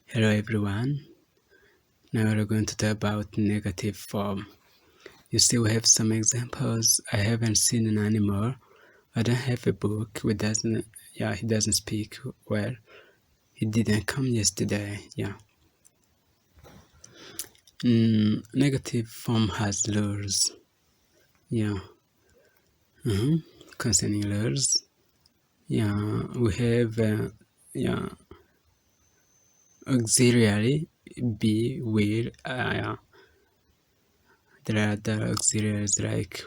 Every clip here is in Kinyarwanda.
Hello everyone, now we're going to talk about negative form. You see we have some examples. I haven't seen an animal. I don't have a book. He doesn't speak well. He didn't come yesterday. Negative form has rules. Concerning rules. We have auxiliary be, will. There are other auxiliaries like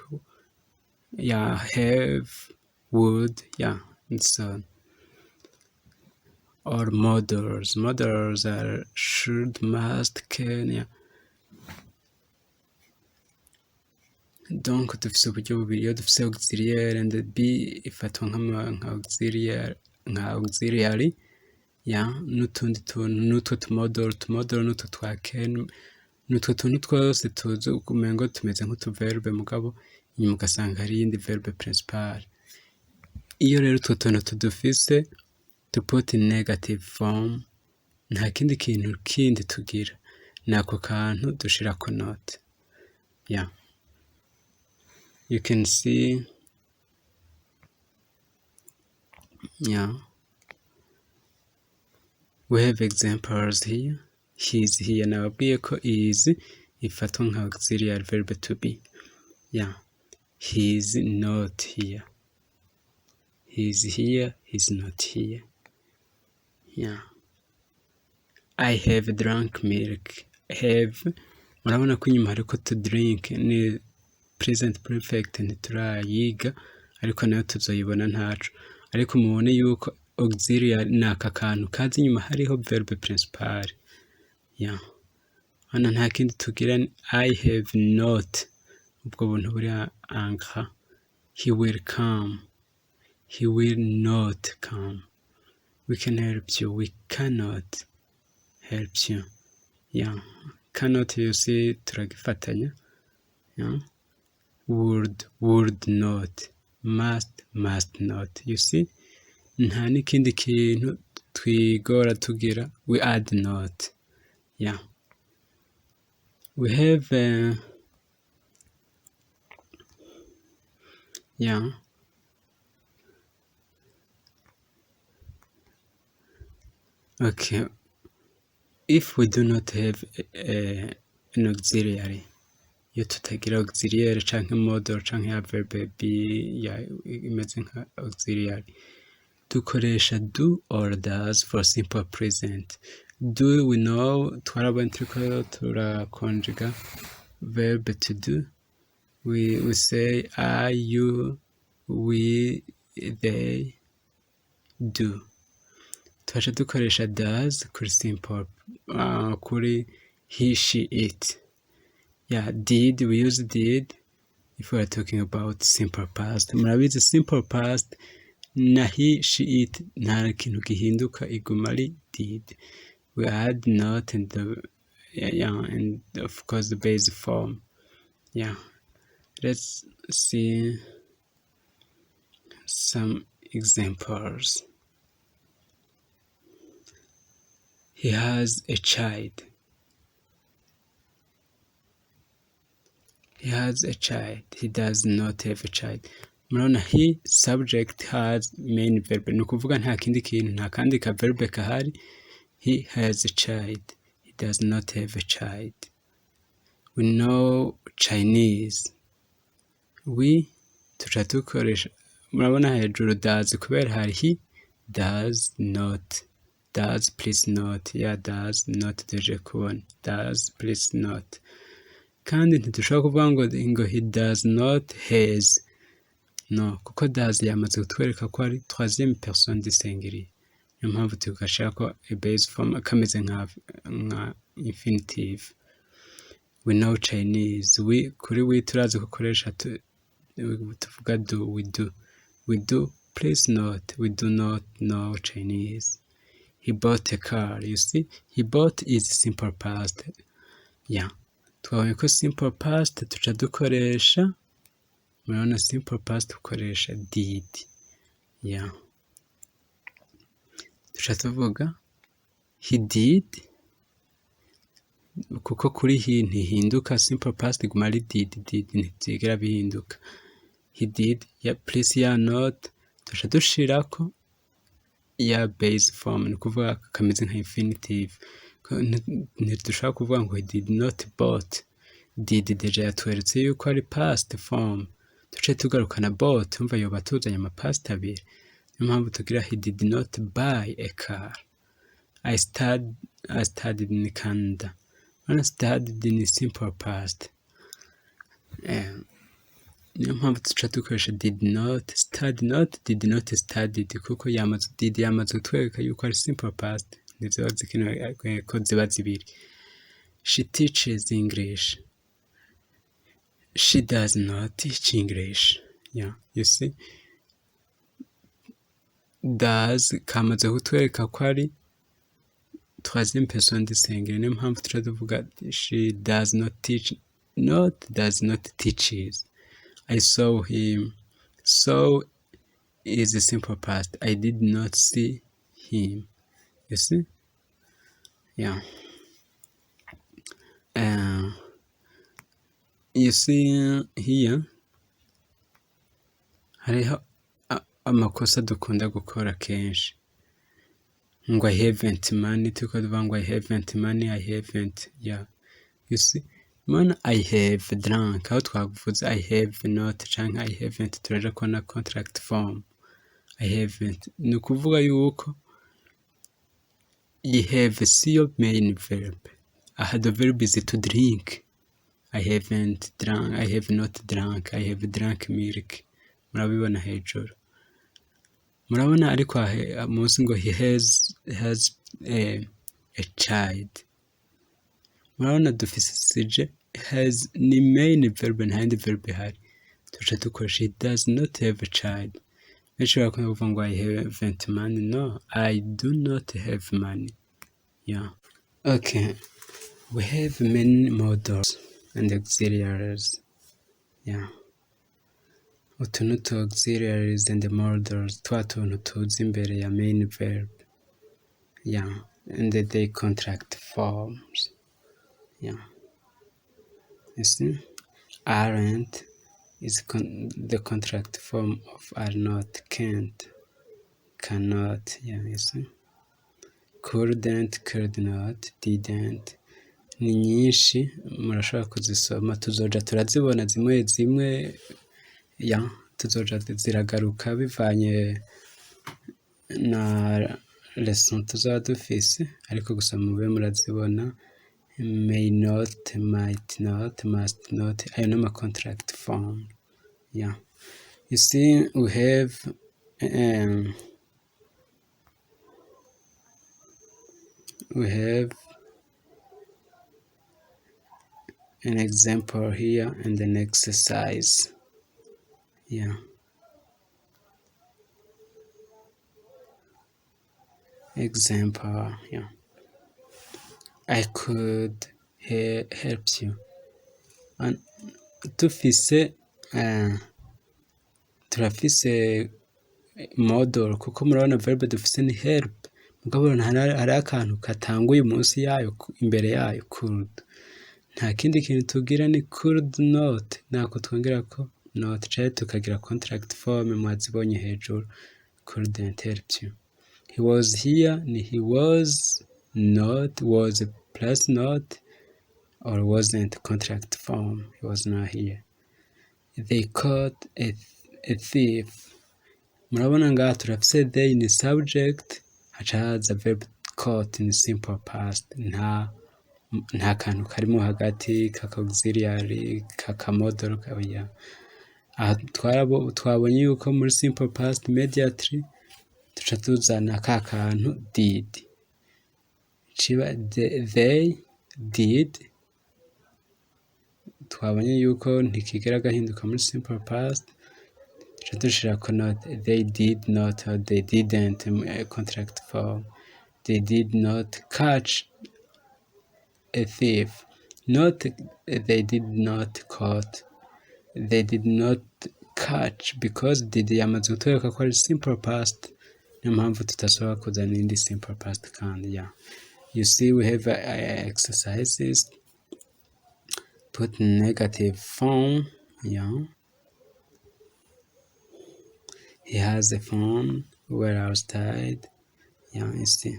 have, would, and so on. Or modals. Modals are should, must, can. Donc dufise uburyo bubiri. Iyo dufise auxiliary and be ifatwa nka auxiliary n'utundi tuntu n'utwo tumodal n'utwo twa can. N'utwo tuntu twose tuzi umengo tumeze nk'utuverbe mugabo inyuma ugasanga hari iyindi verbe principal. Iyo rero utwo tuntu tudufise to put in negative form, nta kindi kintu kindi tugira, nako kantu dushirako note. You can see we have examples here. He's here. Nababwiye ko is ifatwa nka auxiliary verb to be. He's not here. He's here, he's not here. I have drunk milk. Have, murabona ko inyuma hariko to drink ni present perfect ntiturayiga, ariko nayo tuzoyibona ntaco. Ariko mubone yuko auxiliary ni aka kantu kazi inyuma hariho verbe principal. Hano nta kindi tugira. I have not, ubwo buntu buri ankra. He will come. He will not come. We can help you. We cannot help you. Cannot, you see, turagifatanya. Would not. Must not. You see, nta n'ikindi kintu twigora tugira. We add not. We have okay. If we do not have an auxiliary, iyo tutagira auxiliary canke modal canke adverb be imeze nka auxiliary, dukoresha do or does for simple present. Do, we know, twarabonye turiko turakonjuga verb to do. We say I, you, we, they, do. Twaca dukoresha does kuri simple, kuri he, she, it. Did, we use did if we are talking about simple past. Murabizi simple past na he, she, it nta kintu gihinduka, iguma ari did. We add not and and of course the base form. Let's see some examples. He has a child. He has a child. He does not have a child. Murabona he subject has main verb. Ni ukuvuga nta kindi kintu, nta kandi ka verb kahari. He has a child. He does not have a child. We know Chinese. We tuca dukoresha, murabona hejuru does kubera hari he does not. Does please not. Does not tuje kubona. Does please not. Kandi ntitushobora kuvuga ngo he does not has. No, kuko does yamaze kutwereka ko ari troisième personne du singulier. Niyo mpamvu tugashaka a base form kameze nka infinitive. We know Chinese. We, kuri we turazi gukoresha tuvuga do. We do please not. We do not know Chinese. He bought a car. You see, he bought is simple past. Twabonye ko simple past tuca dukoresha, murabona simple past dukoresha did. Tuca tuvuga he did kuko kuri he ntihinduka, simple past iguma ari did ntivyigera bihinduka. He did ya plus ya not tuca dushirako ya base form, ni kuvuga kameze nka infinitive. Ntidushaka kuvuga ngo he did not bought. Did deja yatweretse yuko ari past form, tuce tugarukana bought, umva yoba tuzanye ama past abiri. Niyo mpamvu tugira he did not buy a car. I studied in Canada. Studied in simple past. Niyo mpamvu tuca dukoresha did not, study not, did not studied, kuko did yamaze kutwereka yuko ari simple past, ntiziba zikenewe ko ziba zibiri. She teaches English. She does not teach English. Yeah, you see? Does kamaze kutwereka ko ari troisième personne du singulier. Niyo mpamvu tuca tuvuga she does not teach, not does not teaches. I saw him. Saw is a simple past. I did not see him. You see? Yeah. You see here, hariho amakosa dukunda gukora kenshi. Ngo I haven't money, tuko tuvuga ngo I haven't money, I haven't. Yeah. You see? Mana I have drunk, aho twavuze I have not canke I haven't, turaja kubona contract form. I haven't. Ni ukuvuga yuko you have siyo main verb. Aha the verb is to drink. I haven't drunk, I have not drunk, I have drunk milk. Murabibona hejuru. Murabona ariko munsi ngo he has a child. Murabona dufise sije has ni main verb nta yindi verb ihari. Tuca dukoresha he does not have a child. Nishobora kuvuga ngo I haven't money. No, I do not have money. Yeah. Okay. We have many modals and auxiliaries. Yeah. Utu ni utu auxiliaries and modals, twa tuntu tuza imbere ya main verb. Yeah. And they contract forms. Yeah. You see? Aren't is the contract form of are not, can't, cannot. Yeah, you see? Couldn't, could not, didn't. Ni nyinshi murashobora kuzisoma, tuzoja turazibona zimwe zimwe. Ya tuzoja ziragaruka bivanye na lesson tuzaba dufise, ariko gusa mube murazibona. May not, might not, must not, ayo nama contract form. Yeah. You see, we have an example here and an exercise. Yeah. Example, yeah. I could help you. And tufise turafise modal, kuko murabona verb dufise ni help, mugabo hari akantu katanguye munsi yayo, imbere yayo could. Nta kindi kintu tugira ni could not, nako twongera ko not, cyane tukagira contract form mwazibonye hejuru. Couldn't help you. He was here ni he was not, was plus not, or wasn't contract form. He was not here. They caught a thief. Murabona ngaha turafise they ni subject, haca haza verb caught in simple past. Nta kantu karimo hagati kaka auxiliary kaka modal kabya. Aha twabonye yuko muri simple past immediately tuca tuzana ka kantu did. Chiba they did, twabonye yuko ntikigera gahinduka muri simple past. Tuca dushira ko not, they did not, or they didn't, contract form. They did not catch a thief. Not they did not caught. They did not catch, because did yamaze kutwereka ko ari simple past. Niyo mpamvu tutashobora kuzana indi simple past kandi. Yeah. You see, we have exercises. put negative phone. Yeah, he has a phone. We're outside. Yeah, you see.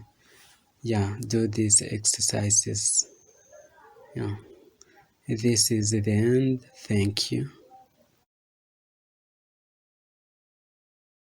Yeah, do these exercises. Yeah, this is the end. Thank you.